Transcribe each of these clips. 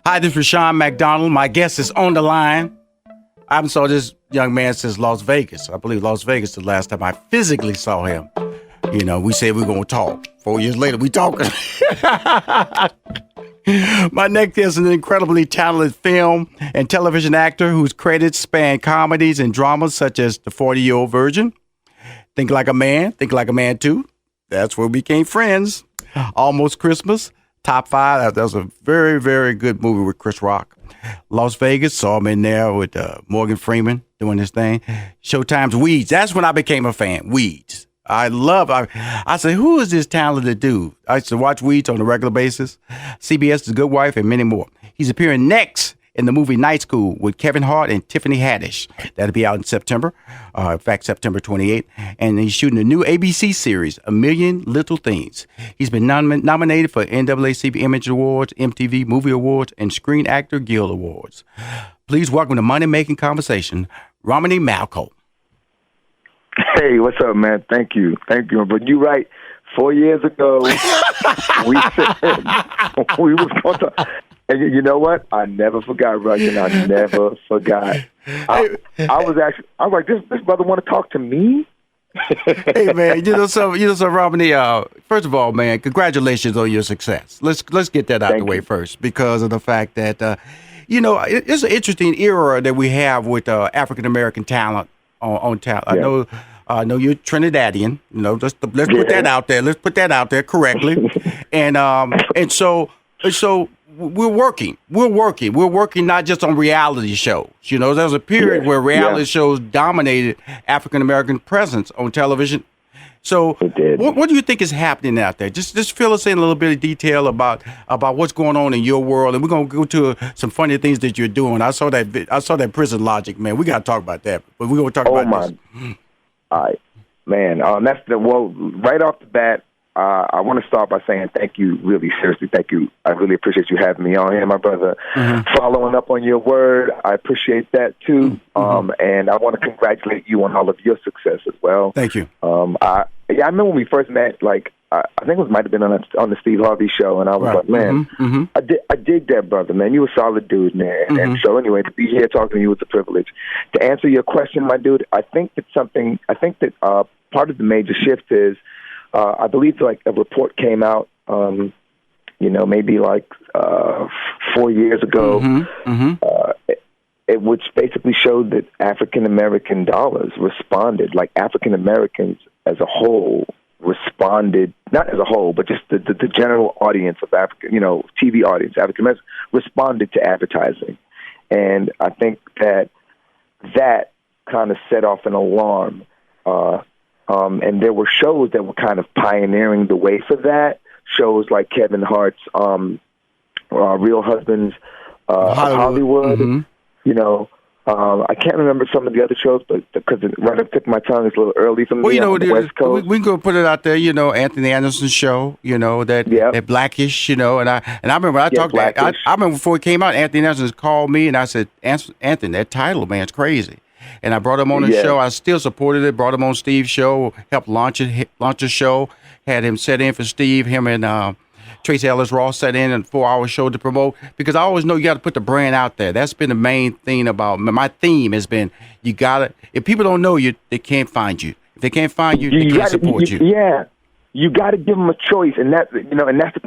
Hi, this is Rushion McDonald. My guest is on the line. I haven't saw this young man since Las Vegas. I believe Las Vegas the last time I physically saw him. You know, we said we were going to talk. 4 years later, we talking. My next guest is an incredibly talented film and television actor whose credits span comedies and dramas such as The 40-Year-Old Virgin, Think Like a Man, Think Like a Man 2. That's where we became friends. Almost Christmas. Top 5. That was a very, very good movie with Chris Rock. Las Vegas, saw him in there with Morgan Freeman doing his thing. Showtime's Weeds. That's when I became a fan. Weeds. I said, who is this talented dude? I used to watch Weeds on a regular basis. CBS, The Good Wife, and many more. He's appearing next in the movie Night School with Kevin Hart and Tiffany Haddish. That'll be out in September. In fact, September 28th. And he's shooting a new ABC series, A Million Little Things. He's been nominated for NAACP Image Awards, MTV Movie Awards, and Screen Actor Guild Awards. Please welcome to Money Making Conversation, Romany Malco. Hey, what's up, man? Thank you. But you're right. 4 years ago, we said we was going to. And you know what? I never forgot, Rushion. I never forgot. I was like, this brother want to talk to me? Hey, man, so Romany, first of all, man, congratulations on your success. Let's get that out of the way first, because of the fact that, it's an interesting era that we have with African-American talent on talent. Yeah. I know you're Trinidadian. Let's put that out there. Let's put that out there correctly. and so we're working not just on reality shows. There was a period where reality shows dominated African-American presence on television. So what do you think is happening out there? Just fill us in a little bit of detail about what's going on in your world, and we're going to go to some funny things that you're doing. I saw that Prison Logic, man. We got to talk about that, but we're going to talk about this. All right, man. Right off the bat, I want to start by saying thank you, really seriously. Thank you. I really appreciate you having me on here, my brother. Mm-hmm. Following up on your word, I appreciate that too. Mm-hmm. And I want to congratulate you on all of your success as well. Thank you. I remember when we first met. I think it might have been on the Steve Harvey show, and I was like, man, I dig that brother, man. You a solid dude, man. Mm-hmm. And so anyway, to be here talking to you is a privilege. To answer your question, my dude, I think that part of the major shift is, I believe a report came out, maybe 4 years ago, which basically showed that African-American dollars responded, African Americans as a whole responded, not as a whole, but just the general audience of African, TV audience, African Americans responded to advertising. And I think that kind of set off an alarm. And there were shows that were kind of pioneering the way for that. Shows like Kevin Hart's Real Husbands of Hollywood. Mm-hmm. I can't remember some of the other shows, but because right up the tip of my tongue, it's a little early for me on the West Coast. We can go put it out there, Anthony Anderson's show, that Blackish, and I remember I remember before it came out, Anthony Anderson called me and I said, Anthony, that title, man, it's crazy. And I brought him on the show. I still supported it. Brought him on Steve's show. Helped launch the show. Had him set in for Steve. Him and Tracy Ellis Ross set in a 4-hour show to promote. Because I always know you got to put the brand out there. That's been the main thing about my theme has been you got to. If people don't know you, they can't find you. If they can't find you, they can't support you. Yeah. You got to give them a choice, and that's the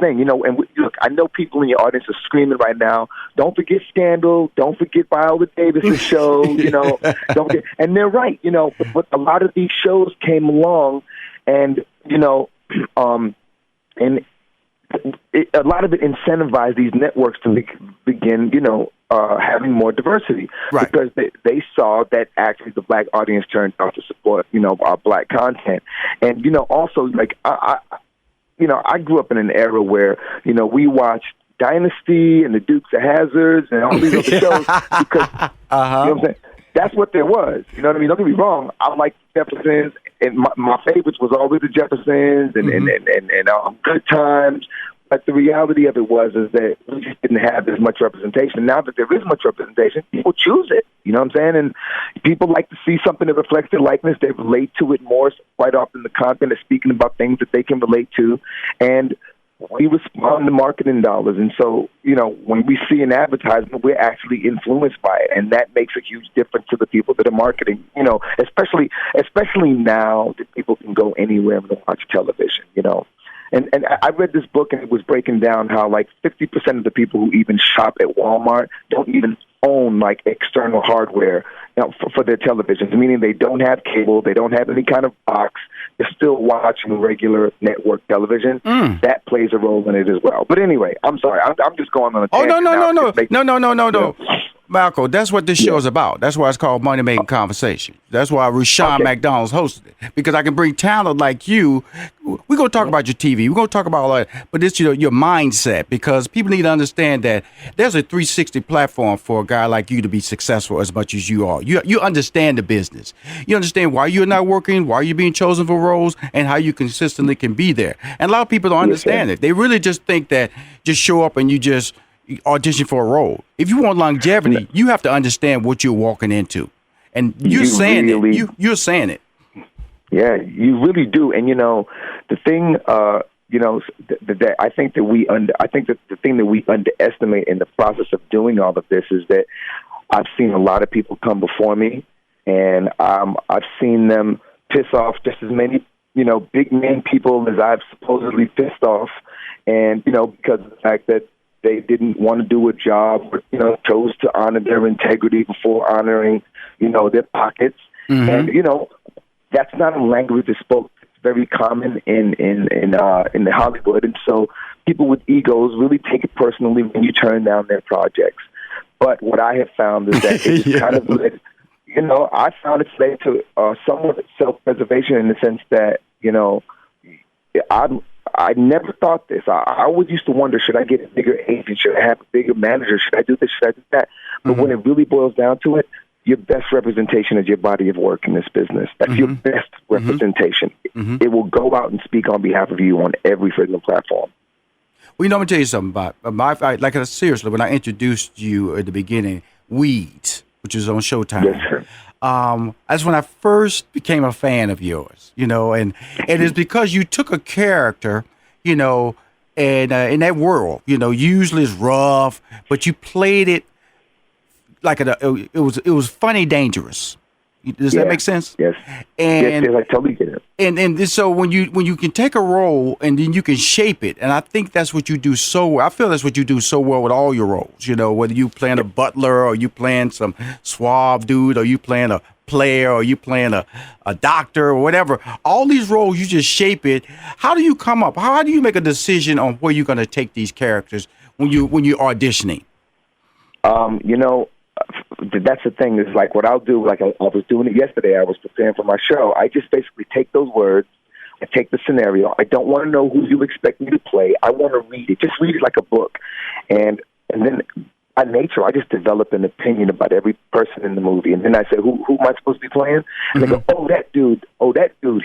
thing, And look, I know people in your audience are screaming right now. Don't forget Scandal. Don't forget Viola Davis's show. Don't forget, and they're right. But a lot of these shows came along, and and a lot of it incentivized these networks to begin, having more diversity, right? Because they saw that actually the black audience turned out to support, our black content, and also I grew up in an era where we watched Dynasty and the Dukes of Hazards and all these other shows because you know what I'm saying. That's what there was. You know what I mean? Don't get me wrong. I like Jeffersons, and my favorites was always the Jeffersons and Good Times. But the reality of it was that we just didn't have as much representation. Now that there is much representation, people choose it. You know what I'm saying? And people like to see something that reflects their likeness. They relate to it more. Quite often the content is speaking about things that they can relate to. And we respond to marketing dollars. And so, when we see an advertisement, we're actually influenced by it. And that makes a huge difference to the people that are marketing, especially now that people can go anywhere and watch television, And I read this book, and it was breaking down how, 50% of the people who even shop at Walmart don't even own, external hardware for their televisions, meaning they don't have cable, they don't have any kind of box, they're still watching regular network television. That plays a role in it as well. But anyway, I'm sorry. I'm just going on a tangent. No. Malco, that's what this show is about. That's why it's called Money Making Conversation. That's why Rushion McDonald's hosted it, because I can bring talent like you. We're going to talk about your TV. We're going to talk about all that, but it's your mindset, because people need to understand that there's a 360 platform for a guy like you to be successful as much as you are. You understand the business. You understand why you're not working, why you're being chosen for roles, and how you consistently can be there. And a lot of people don't understand it. They really just think that just show up and you just audition for a role. If you want longevity, you have to understand what you're walking into, and you're saying it. You're saying it. Yeah, you really do. And the thing, that I think that the thing that we underestimate in the process of doing all of this is that I've seen a lot of people come before me, and I've seen them piss off just as many big name people as I've supposedly pissed off, and because of the fact that they didn't want to do a job, or, chose to honor their integrity before honoring, their pockets. And, that's not a language that's spoken. It's very common in the Hollywood. And so people with egos really take it personally when you turn down their projects. But what I have found is that it's kind of led, I found it's led to somewhat self-preservation in the sense that, I never thought this. I always used to wonder, should I get a bigger agent? Should I have a bigger manager? Should I do this? Should I do that? But when it really boils down to it, your best representation is your body of work in this business. That's your best representation. It will go out and speak on behalf of you on every single platform. Well, let me tell you something about seriously, when I introduced you at the beginning, Weeds, which is on Showtime. Yes, sir. That's when I first became a fan of yours, and it's because you took a character, and in that world, usually it's rough, but you played it like it was funny, dangerous. Does that make sense? Yes. And yes, I totally get it. And so when you can take a role and then you can shape it, and I think that's what you do so well. I feel that's what you do so well with all your roles. Whether you playing a butler, or you playing some suave dude, or you playing a player, or you playing a doctor, or whatever. All these roles, you just shape it. How do you come up? How do you make a decision on where you're going to take these characters when you're auditioning? That's the thing, is what I'll do, I was doing it yesterday. I was preparing for my show. I just basically take those words, I take the scenario. I don't want to know who you expect me to play. I want to read it. Just read it like a book. And then by nature, I just develop an opinion about every person in the movie. And then I say, who am I supposed to be playing? And they go, oh, that dude,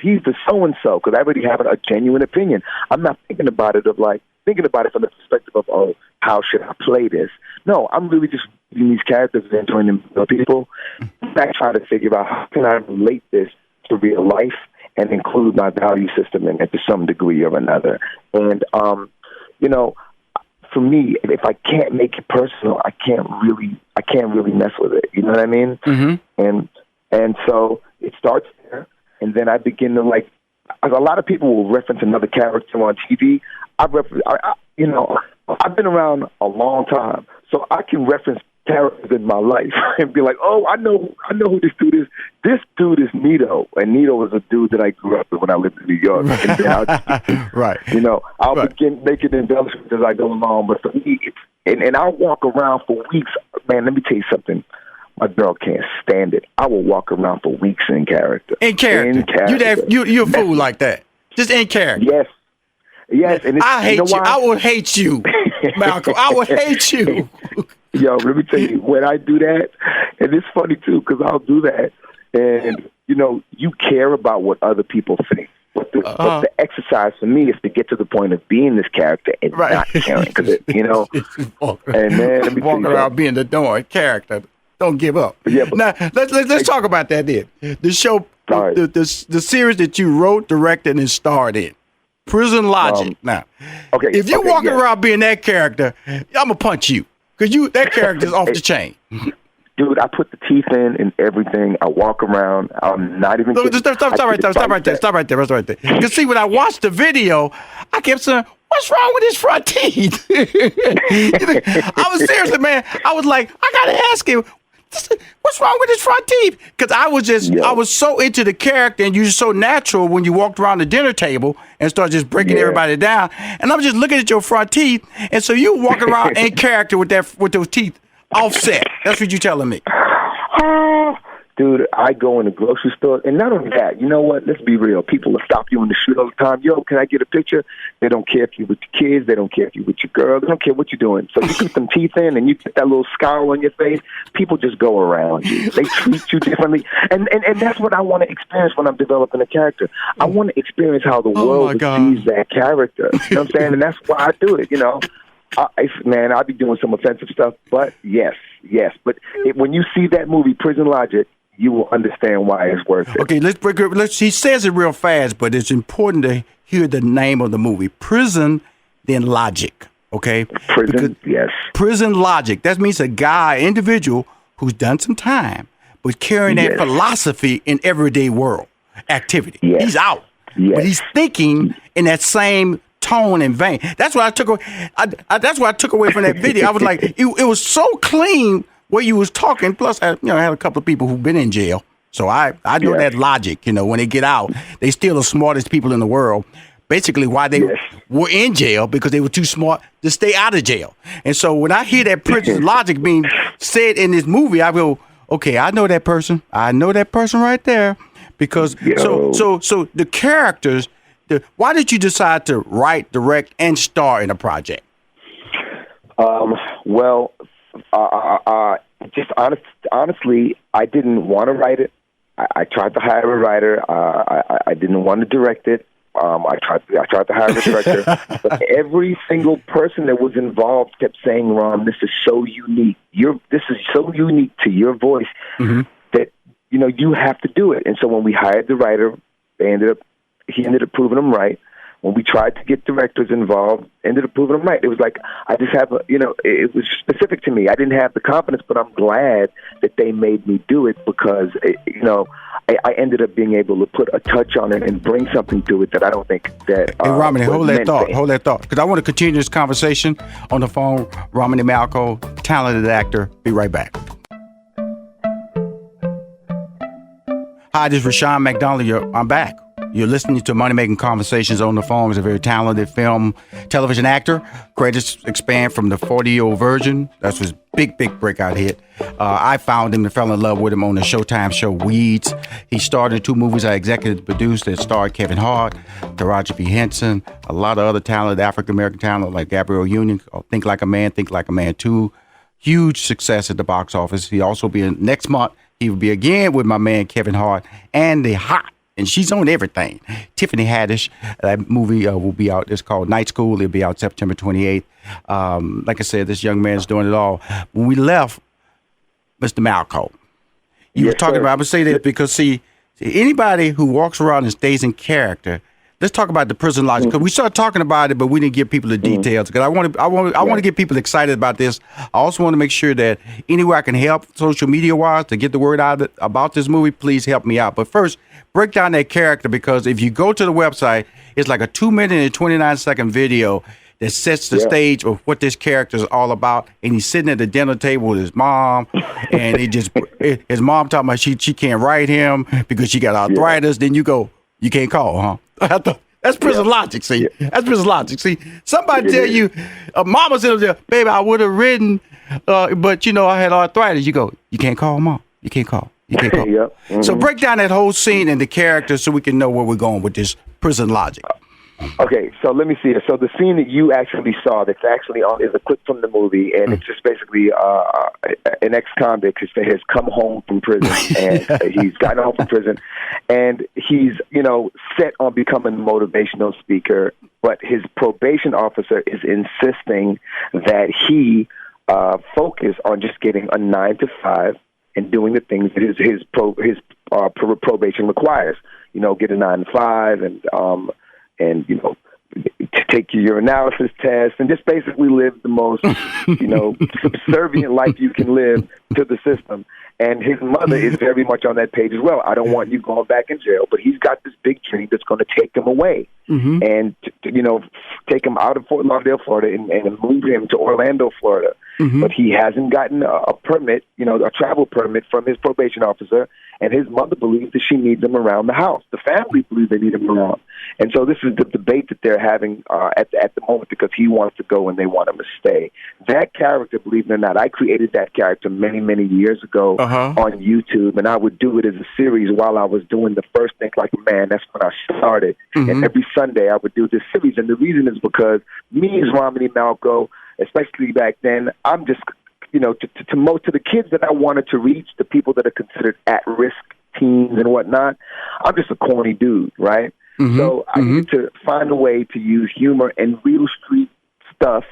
he's the so-and-so, because I already have a genuine opinion. I'm not thinking about it thinking about it from the perspective of, oh, how should I play this? No, I'm really just reading these characters and enjoying them real people. I try to figure out, how can I relate this to real life and include my value system in it to some degree or another. And, for me, if I can't make it personal, I can't really mess with it. You know what I mean? And so it starts there, and then I begin to a lot of people will reference another character on TV. I've been around a long time, so I can reference characters in my life and be like, oh, I know who this dude is. This dude is Nito, and Nito was a dude that I grew up with when I lived in New York. And then I'll begin making embellishments as I go along. But for me, and I'll walk around for weeks. Man, let me tell you something. My girl can't stand it. I will walk around for weeks in character. In character. You're a fool like that. Just in character. Yes. And I hate you. I will hate you, Malcolm. I will hate you. Yo, let me tell you, when I do that, and it's funny too, because I'll do that, and you care about what other people think. But the exercise for me is to get to the point of being this character and not caring, because and man, let me walking around being the darn character. Don't give up. Yeah, now let's talk about that then. The show, the series that you wrote, directed, and starred in. Prison Logic. Now, okay, if you're walking yes. around being that character, I'm gonna punch you because that character is off the chain. Dude, I put the teeth in everything. I walk around. I'm not even. Stop right there. Because see, when I watched the video, I kept saying, "What's wrong with his front teeth?" I was seriously, man. I was like, I gotta ask him, what's wrong with his front teeth? Because I was so into the character, and you're so natural when you walked around the dinner table and started just breaking everybody down. And I'm just looking at your front teeth, and so you walking around in character with those teeth offset. That's what you're telling me. Dude, I go in the grocery store, and not only that, you know what? Let's be real. People will stop you on the street all the time. Yo, can I get a picture? They don't care if you're with your kids. They don't care if you're with your girl. They don't care what you're doing. So you put some teeth in, and you get that little scowl on your face. People just go around you. They treat you differently. And that's what I want to experience when I'm developing a character. I want to experience how the world sees that character. You know what I'm saying? And that's why I do it, you know. I'll be doing some offensive stuff, but yes. But when you see that movie, Prison Logic, you will understand why it's worth it. Okay, he says it real fast, but it's important to hear the name of the movie. Prison, then Logic, okay? Yes. Prison Logic. That means individual who's done some time, but carrying that philosophy in everyday world activity. Yes. He's out, but he's thinking in that same tone and vein. That's what I took away. That's what I took away from that video. I was like, it was so clean where you was talking. Plus, I had a couple of people who've been in jail, so I know that logic. You know, when they get out, they still the smartest people in the world. Basically, why they were in jail because they were too smart to stay out of jail. And so when I hear that prison logic being said in this movie, I go, okay, I know that person. I know that person right there because so the characters. Why did you decide to write, direct, and star in a project? Honestly, I didn't want to write it. I tried to hire a writer. I didn't want to direct it. I tried to hire a director. But every single person that was involved kept saying, "Ron, this is so unique. This is so unique to your voice that you have to do it." And so when we hired the writer, he ended up proving them right. When we tried to get directors involved, ended up proving them right. It was like, I just have it was specific to me. I didn't have the confidence, but I'm glad that they made me do it because, I ended up being able to put a touch on it and bring something to it that I don't think that... Hey, Romany, hold that thought. Because I want to continue this conversation on the phone. Romany Malco, talented actor. Be right back. Hi, this is Rushion McDonald. I'm back. You're listening to Money Making Conversations on the Phone. He's a very talented television actor. Credits expand from the 40-year-old virgin. That's his big breakout hit. I found him and fell in love with him on the Showtime show Weeds. He starred in 2 movies I executive produced that starred Kevin Hart, Taraji P. Henson, a lot of other talented African-American talent like Gabrielle Union, Think Like a Man 2. Huge success at the box office. He'll also be next month. He will be again with my man Kevin Hart and the hot. And she's on everything. Tiffany Haddish, that movie will be out. It's called Night School. It'll be out September 28th. Like I said, this young man's doing it all. When we left, Mr. Malco, you were talking about, I'm going to say that because, see, anybody who walks around and stays in character, let's talk about the prison logic. Because we started talking about it, but we didn't give people the details. Because I want to get people excited about this. I also want to make sure that anywhere I can help, social media-wise, to get the word out about this movie, please help me out. But first, break down that character, because if you go to the website, it's like a 2-minute and 29-second video that sets the stage of what this character is all about. And he's sitting at the dinner table with his mom, and his mom talking about she can't write him because she got arthritis. Then you go, you can't call, huh? That's prison logic, see? That's prison logic, see? Somebody tell you, mama said, there, baby, I would have written, but, I had arthritis. You go, you can't call mom. You can't call. So break down that whole scene and the character so we can know where we're going with this prison logic. Okay, so let me see it. So the scene that you actually saw that's actually on is a clip from the movie, and it's just basically an ex-convict has come home from prison, and he's gotten home from prison, and he's, set on becoming a motivational speaker, but his probation officer is insisting that he focus on just getting a 9 to 5 and doing the things that his probation requires. Get a 9 to 5 and take your analysis test, and just basically live the most, subservient life you can live to the system. And his mother is very much on that page as well. I don't want you going back in jail, but he's got this big dream that's going to take him away and, take him out of Fort Lauderdale, Florida, and move him to Orlando, Florida. But he hasn't gotten a permit, a travel permit from his probation officer, and his mother believes that she needs him around the house. The family believes they need him around. And so this is the debate that they're having at the moment, because he wants to go and they want him to stay. That character, believe it or not, I created that character many, many years ago on YouTube, and I would do it as a series while I was doing the first Think Like a Man. That's when I started. And every Sunday I would do this series. And the reason is because me as Romany Malco, especially back then, I'm just, to most of the kids that I wanted to reach, the people that are considered at-risk teens and whatnot, I'm just a corny dude, right? So I needed to find a way to use humor and real street stuff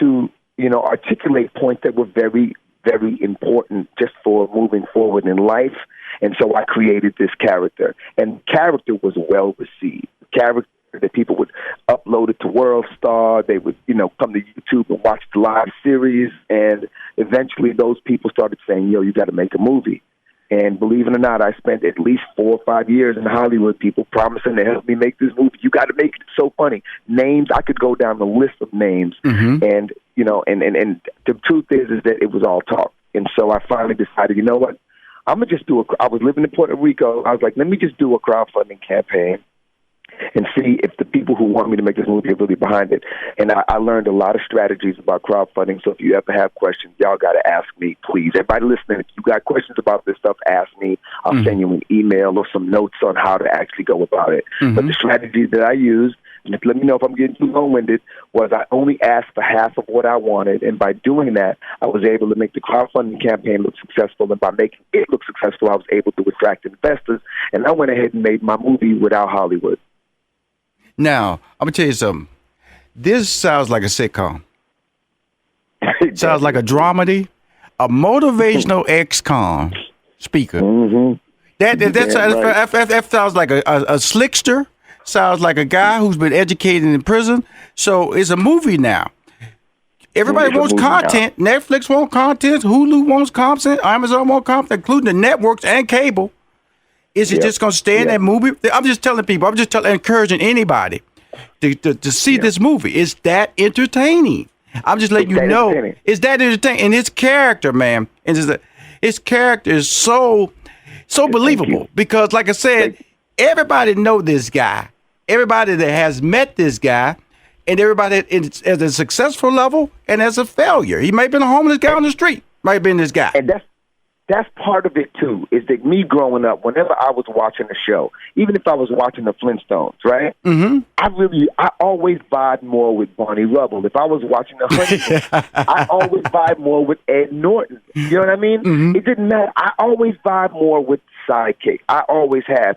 to, articulate points that were very, very important just for moving forward in life. And so I created this character, and the character was well received. The character that people would upload it to World Star. They would, come to YouTube and watch the live series. And eventually those people started saying, you got to make a movie. And believe it or not, I spent at least 4 or 5 years in Hollywood, people promising to help me make this movie. You got to make it so funny. Names, I could go down the list of names. And, and the truth is that it was all talk. And so I finally decided, you know what? I'm going to just I was living in Puerto Rico. I was like, let me just do a crowdfunding campaign and see if the people who want me to make this movie are really behind it. And I learned a lot of strategies about crowdfunding. So if you ever have questions, y'all got to ask me, please. Everybody listening, if you got questions about this stuff, ask me. I'll send you an email or some notes on how to actually go about it. But the strategies that I used, and let me know if I'm getting too long-winded, was I only asked for half of what I wanted. And by doing that, I was able to make the crowdfunding campaign look successful. And by making it look successful, I was able to attract investors. And I went ahead and made my movie without Hollywood. Now, I'm going to tell you something. This sounds like a sitcom. It sounds like a dramedy, a motivational ex-con speaker. That sounds like a slickster. Sounds like a guy who's been educated in prison. So it's a movie now. Everybody wants content. Now. Netflix wants content. Hulu wants content. Amazon wants content, including the networks and cable. Is it just going to stay in that movie? I'm just telling people. Encouraging anybody to see this movie. It's that entertaining. I'm just letting you know. It's that entertaining. And his character, man, his character is so believable. Because, like I said, everybody know this guy. Everybody that has met this guy, and everybody at a successful level and as a failure. He may have been a homeless guy on the street. Might have been this guy. And that's part of it, too, is that me growing up, whenever I was watching a show, even if I was watching the Flintstones, right, I always vibed more with Barney Rubble. If I was watching the Huntsman, I always vibed more with Ed Norton. You know what I mean? It didn't matter. I always vibe more with Sidekick. I always have.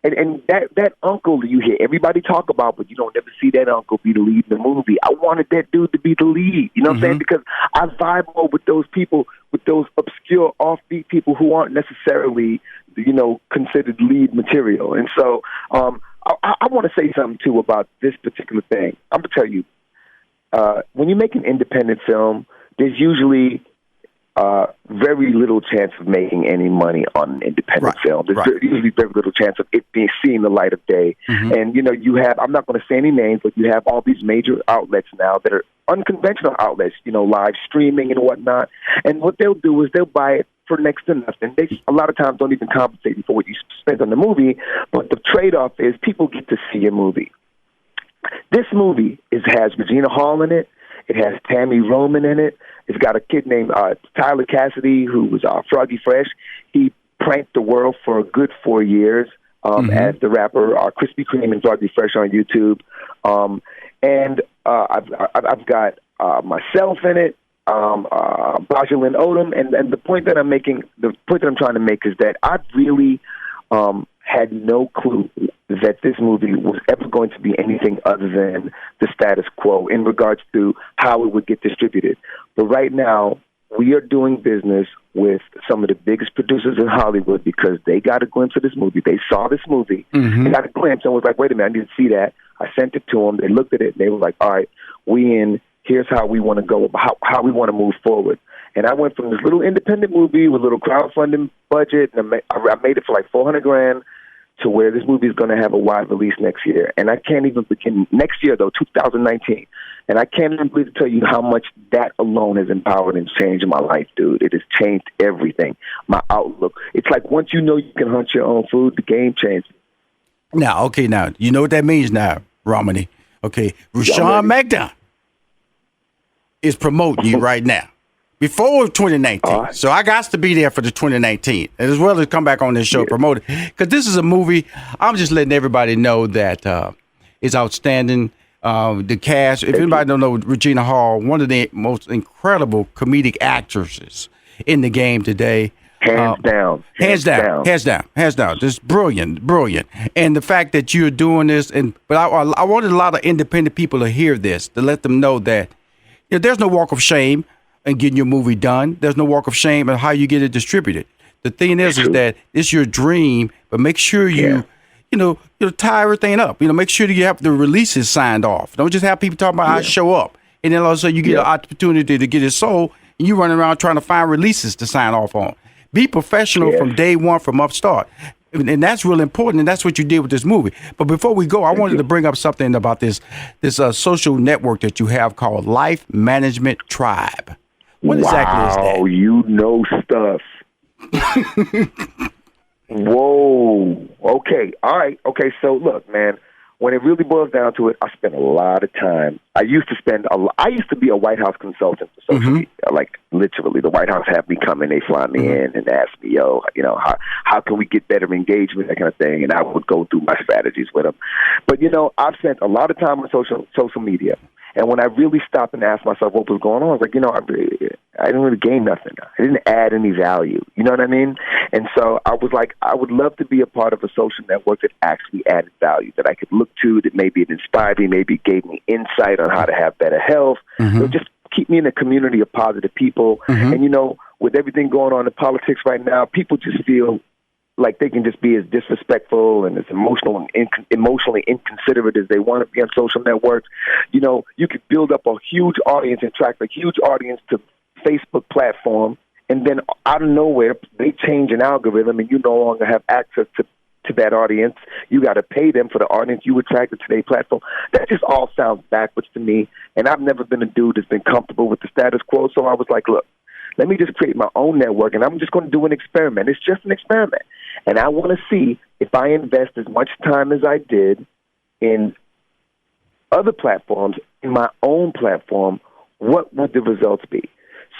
And that uncle you hear everybody talk about, but you don't ever see that uncle be the lead in the movie. I wanted that dude to be the lead. You know what I'm saying? Because I vibe more with those people, with those obscure, offbeat people who aren't necessarily, considered lead material. And so I want to say something, too, about this particular thing. I'm going to tell you, when you make an independent film, there's usually very little chance of making any money on an independent film. There's usually very little chance of it seeing the light of day. And, you have, I'm not going to say any names, but you have all these major outlets now that are unconventional outlets, live streaming and whatnot. And what they'll do is they'll buy it for next to nothing. They a lot of times don't even compensate you for what you spent on the movie, but the trade-off is people get to see a movie. This movie has Regina Hall in it. It has Tammy Roman in it. It's got a kid named Tyler Cassidy, who was Froggy Fresh. He pranked the world for a good 4 years as the rapper Krispy Kreme and Froggy Fresh on YouTube. And I've got myself in it, Bajalyn Odom, and the point that I'm making, the point that I'm trying to make is that I really had no clue that this movie was ever going to be anything other than the status quo in regards to how it would get distributed. But right now, we are doing business with some of the biggest producers in Hollywood because they got a glimpse of this movie. They saw this movie, they got a glimpse, and was like, wait a minute, I need to see that. I sent it to them. They looked at it, and they were like, all right, we in. Here's how we want to go, how we want to move forward. And I went from this little independent movie with a little crowdfunding budget, and I made it for like $400,000 to where this movie is going to have a wide release next year. And I can't even begin next year, though, 2019. And I can't even begin to tell you how much that alone has empowered and changed my life, dude. It has changed everything, my outlook. It's like once you know you can hunt your own food, the game changes. Now, you know what that means now, Romany. Okay, Rushion McDonald is promoting you right now. Before 2019. So I got to be there for the 2019, as well as come back on this show promote it. Because this is a movie, I'm just letting everybody know that it's outstanding. The cast, if anybody don't know Regina Hall, one of the most incredible comedic actresses in the game today. Hands down. Just brilliant. And the fact that you're doing this, but I wanted a lot of independent people to hear this, to let them know that there's no walk of shame in getting your movie done. There's no walk of shame in how you get it distributed. The thing is that it's your dream, but make sure you tie everything up. Make sure that you have the releases signed off. Don't just have people talking about I show up, and then all of a sudden you get an opportunity to get it sold, and you run around trying to find releases to sign off on. Be professional from day one, from upstart. And that's really important, and that's what you did with this movie. But before we go, I wanted to bring up something about this social network that you have called Life Management Tribe. What exactly is that? Wow, you know stuff. Whoa. Okay. All right. Okay. So look, man, when it really boils down to it, I spend a lot of time. I used to be a White House consultant for social media. Like literally, the White House had me come in, they fly me in and ask me, how can we get better engagement, that kind of thing. And I would go through my strategies with them. But I've spent a lot of time on social media. And when I really stopped and asked myself what was going on, I was like, I didn't really gain nothing. I didn't add any value. You know what I mean? And so I was like, I would love to be a part of a social network that actually added value, that I could look to, that maybe it inspired me, maybe it gave me insight on how to have better health. Just keep me in a community of positive people. And, with everything going on in politics right now, people just feel like they can just be as disrespectful and as emotionally inconsiderate as they want to be on social networks. You could build up a huge audience and attract a huge audience to Facebook platform, and then out of nowhere, they change an algorithm and you no longer have access to that audience. You got to pay them for the audience you attracted to their platform. That just all sounds backwards to me, and I've never been a dude that's been comfortable with the status quo, so I was like, look, let me just create my own network, and I'm just going to do an experiment. It's just an experiment. And I want to see if I invest as much time as I did in other platforms, in my own platform, what would the results be?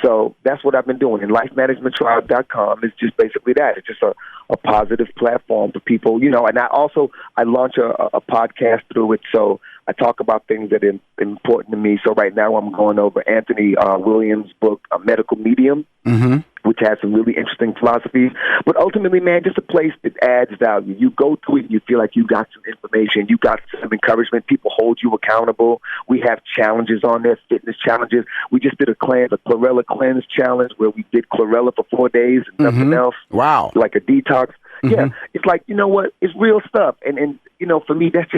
So that's what I've been doing. And lifemanagementtribe.com is just basically that. It's just a positive platform for people, and I launch a podcast through it. So I talk about things that are important to me. So right now I'm going over Anthony Williams' book, A Medical Medium, which has some really interesting philosophies. But ultimately, man, just a place that adds value. You go to it and you feel like you got some information, you got some encouragement. People hold you accountable. We have challenges on there, fitness challenges. We just did a chlorella cleanse challenge where we did chlorella for 4 days and nothing else. Wow. Like a detox. Yeah, it's like, you know what? It's real stuff. And for me, that's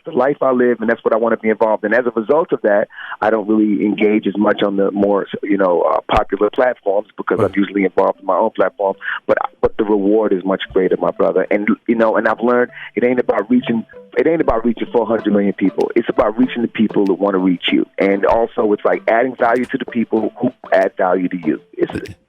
the life I live, and that's what I want to be involved in. As a result of that, I don't really engage as much on the more, popular platforms because I'm usually involved in my own platform. But the reward is much greater, my brother. And and I've learned it ain't about reaching 400 million people. It's about reaching the people that want to reach you. And also, it's like adding value to the people who add value to you.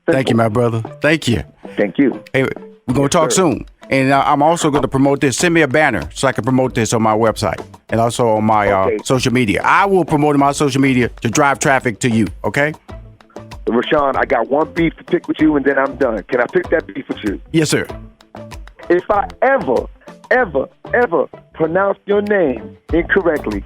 Thank you, my brother. Thank you. Thank you. Hey, we're going to talk soon. And I'm also going to promote this. Send me a banner so I can promote this on my website and also on my social media. I will promote it on my social media to drive traffic to you, okay? Rushion, I got one beef to pick with you, and then I'm done. Can I pick that beef with you? Yes, sir. If I ever pronounce your name incorrectly,